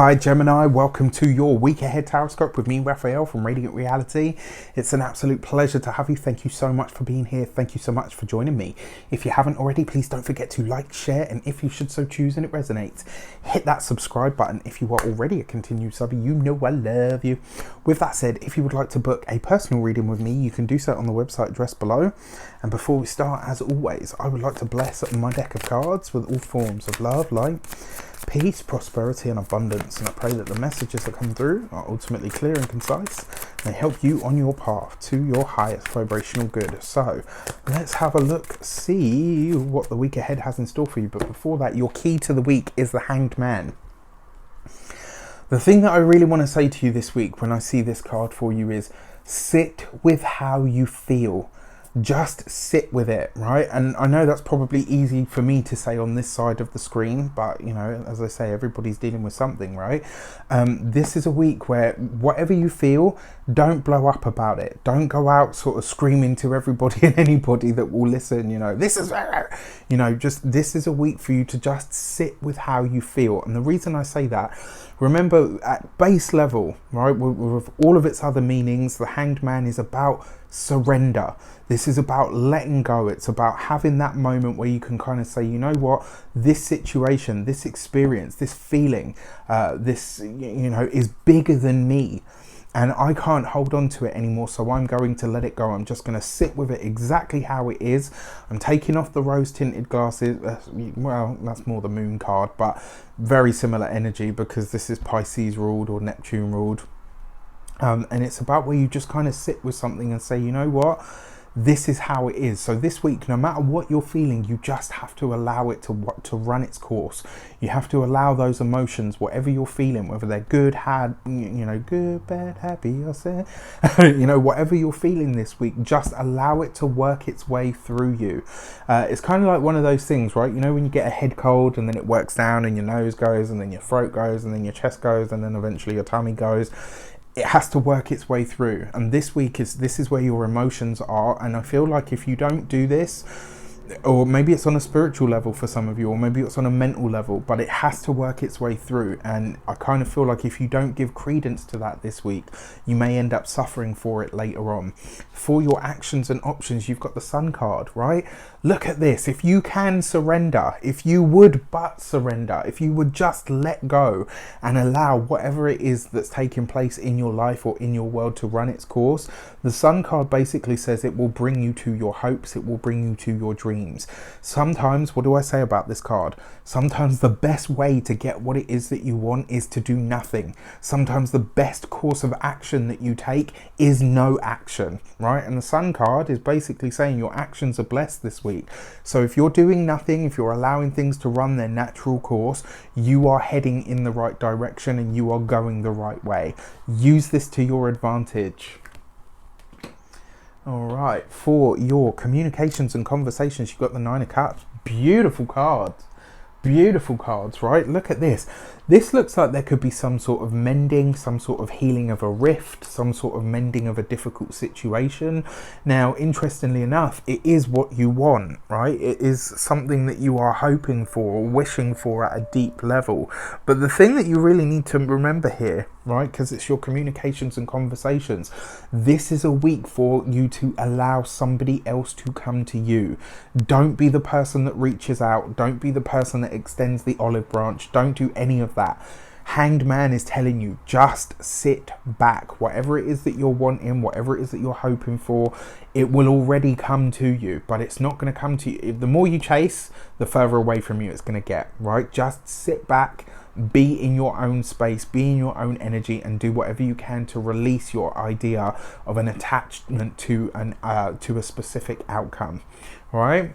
Hi Gemini, welcome to your week ahead tarot with me, Raphael from Reydiant Reality. It's an absolute pleasure to have you. Thank you so much for being here. Thank you so much for joining me. If you haven't already, please don't forget to like, share, and if you should so choose and it resonates, hit that subscribe button. If you are already a continued subby, you know I love you. With that said, if you would like to book a personal reading with me, you can do so on the website addressed below. And before we start, as always, I would like to bless my deck of cards with all forms of love, light, peace, prosperity and abundance, and I pray that the messages that come through are ultimately clear and concise and they help you on your path to your highest vibrational good. So let's have a look, see what the week ahead has in store for you. But before that, your key to the week is the Hanged Man. The thing that I really want to say to you this week when I see this card for you is sit with how you feel. Just sit with it, right? And I know that's probably easy for me to say on this side of the screen, but you know, as I say, everybody's dealing with something, right? This is a week where whatever you feel, don't blow up about it. Don't go out sort of screaming to everybody and anybody that will listen, you know, this is, you know, just this is a week for you to just sit with how you feel. And the reason I say that, remember at base level, right, with all of its other meanings, the Hanged Man is about surrender. This is about letting go. It's about having that moment where you can kind of say, you know what, this situation, this experience, this feeling, this, you know, is bigger than me. And I can't hold on to it anymore, so I'm going to let it go. I'm just going to sit with it exactly how it is. I'm taking off the rose-tinted glasses. Well, that's more the moon card, but very similar energy because this is Pisces ruled or Neptune ruled. And it's about where you just kind of sit with something and say, you know what? This is how it is. So this week, no matter what you're feeling, you just have to allow it to run its course. You have to allow those emotions, whatever you're feeling, whether they're good, you know, good, bad, happy, I say, you know, whatever you're feeling this week, just allow it to work its way through you. It's kind of like one of those things, right? You know, when you get a head cold and then it works down and your nose goes and then your throat goes and then your chest goes and then eventually your tummy goes. It has to work its way through, and this is where your emotions are. And I feel like if you don't do this, or maybe it's on a spiritual level for some of you, or maybe it's on a mental level, but it has to work its way through. And I kind of feel like if you don't give credence to that this week, you may end up suffering for it later on. For your actions and options, you've got the Sun card, right? Look at this. If you can surrender, if you would but surrender, if you would just let go and allow whatever it is that's taking place in your life or in your world to run its course, the Sun card basically says it will bring you to your hopes, it will bring you to your dreams. Sometimes, what do I say about this card? Sometimes the best way to get what it is that you want is to do nothing. Sometimes the best course of action that you take is no action, right? And the Sun card is basically saying your actions are blessed this week. So if you're doing nothing, if you're allowing things to run their natural course, you are heading in the right direction and you are going the right way. Use this to your advantage. All right, for your communications and conversations, you've got the Nine of Cups. Beautiful cards. Beautiful cards, right? Look at this. This looks like there could be some sort of mending, some sort of healing of a rift, some sort of mending of a difficult situation. Now, interestingly enough, it is what you want, right? It is something that you are hoping for or wishing for at a deep level. But the thing that you really need to remember here, right, because it's your communications and conversations, this is a week for you to allow somebody else to come to you. Don't be the person that reaches out. Don't be the person that extends the olive branch. Don't do any of that. Hanged Man is telling you, just sit back. Whatever it is that you're wanting, whatever it is that you're hoping for, it will already come to you, but it's not going to come to you. The more you chase, the further away from you it's going to get, right? Just sit back, be in your own space, be in your own energy, and do whatever you can to release your idea of an attachment to a specific outcome. All right,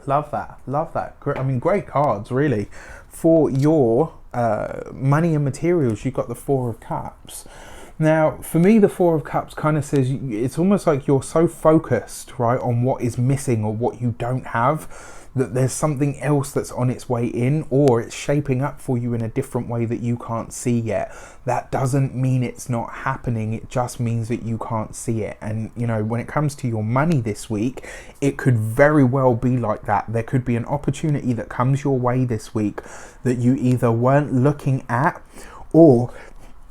love that, love that. I mean, great cards, really. For your money and materials, you've got the Four of Cups. Now, for me, the Four of Cups kind of says it's almost like you're so focused, right, on what is missing or what you don't have, that there's something else that's on its way in, or it's shaping up for you in a different way that you can't see yet. That doesn't mean it's not happening, it just means that you can't see it. And you know, when it comes to your money this week, it could very well be like that. There could be an opportunity that comes your way this week that you either weren't looking at, or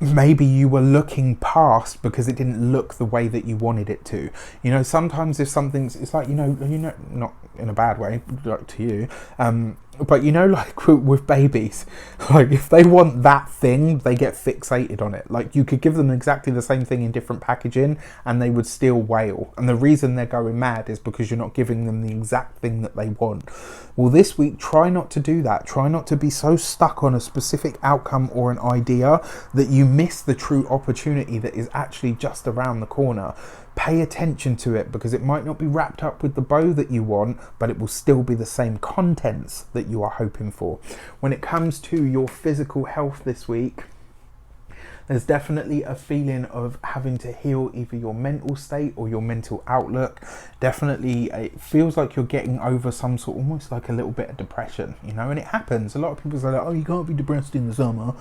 maybe you were looking past because it didn't look the way that you wanted it to. You know, sometimes if something's, it's like, you know, not in a bad way, like to you, but you know, like with babies, like if they want that thing, they get fixated on it. Like you could give them exactly the same thing in different packaging and they would still wail. And the reason they're going mad is because you're not giving them the exact thing that they want. Well, this week, try not to do that. Try not to be so stuck on a specific outcome or an idea that you miss the true opportunity that is actually just around the corner. Pay attention to it, because it might not be wrapped up with the bow that you want, but it will still be the same contents that you are hoping for. When it comes to your physical health this week, there's definitely a feeling of having to heal either your mental state or your mental outlook. Definitely, it feels like you're getting over some sort, almost like a little bit of depression, you know, and it happens. A lot of people say, like, oh, you can't be depressed in the summer.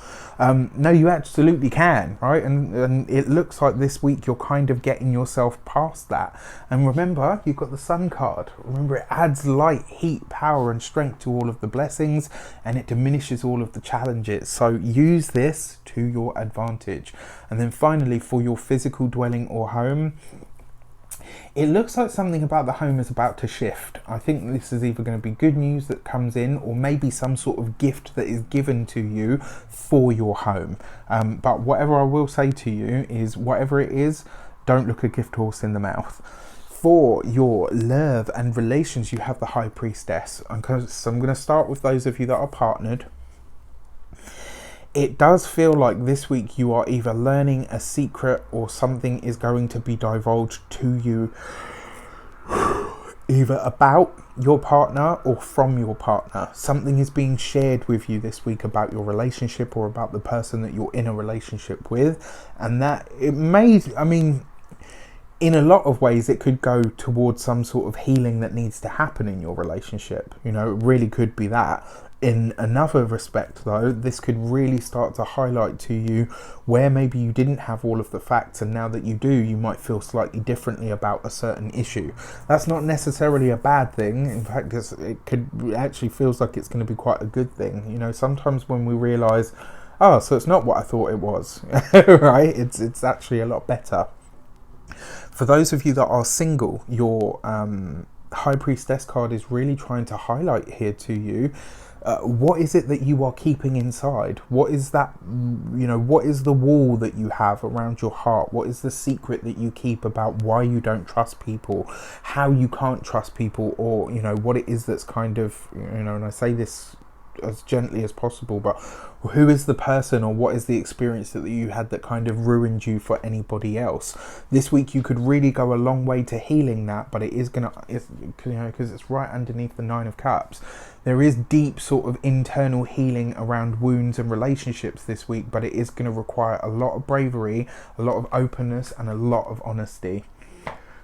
No, you absolutely can, right? And it looks like this week you're kind of getting yourself past that. And remember, you've got the Sun card. Remember, it adds light, heat, power, and strength to all of the blessings, and it diminishes all of the challenges. So use this to your advantage. And then finally, for your physical dwelling or home, it looks like something about the home is about to shift. I think this is either going to be good news that comes in, or maybe some sort of gift that is given to you for your home. But whatever I will say to you is, whatever it is, don't look a gift horse in the mouth. For your love and relations, you have the High Priestess. So I'm going to start with those of you that are partnered. It does feel like this week you are either learning a secret, or something is going to be divulged to you either about your partner or from your partner. Something is being shared with you this week about your relationship, or about the person that you're in a relationship with. And that it may, I mean, in a lot of ways it could go towards some sort of healing that needs to happen in your relationship. You know, it really could be that. In another respect though, this could really start to highlight to you where maybe you didn't have all of the facts, and now that you do, you might feel slightly differently about a certain issue. That's not necessarily a bad thing. In fact, it actually feels like it's going to be quite a good thing. You know, sometimes when we realize, oh, so it's not what I thought it was, right? It's actually a lot better. For those of you that are single, your High Priestess card is really trying to highlight here to you, what is it that you are keeping inside? What is that, you know, what is the wall that you have around your heart? What is the secret that you keep about why you don't trust people, how you can't trust people, or, you know, what it is that's kind of, you know, and I say this as gently as possible, but who is the person, or what is the experience that you had that kind of ruined you for anybody else? This week you could really go a long way to healing that, but it is gonna, you know, because it's right underneath the Nine of Cups. There is deep sort of internal healing around wounds and relationships this week, but it is going to require a lot of bravery, a lot of openness, and a lot of honesty.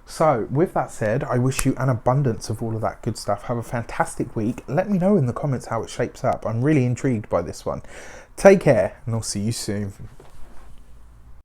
So with that said, I wish you an abundance of all of that good stuff. Have a fantastic week. Let me know in the comments how it shapes up. I'm really intrigued by this one. Take care, and I'll see you soon.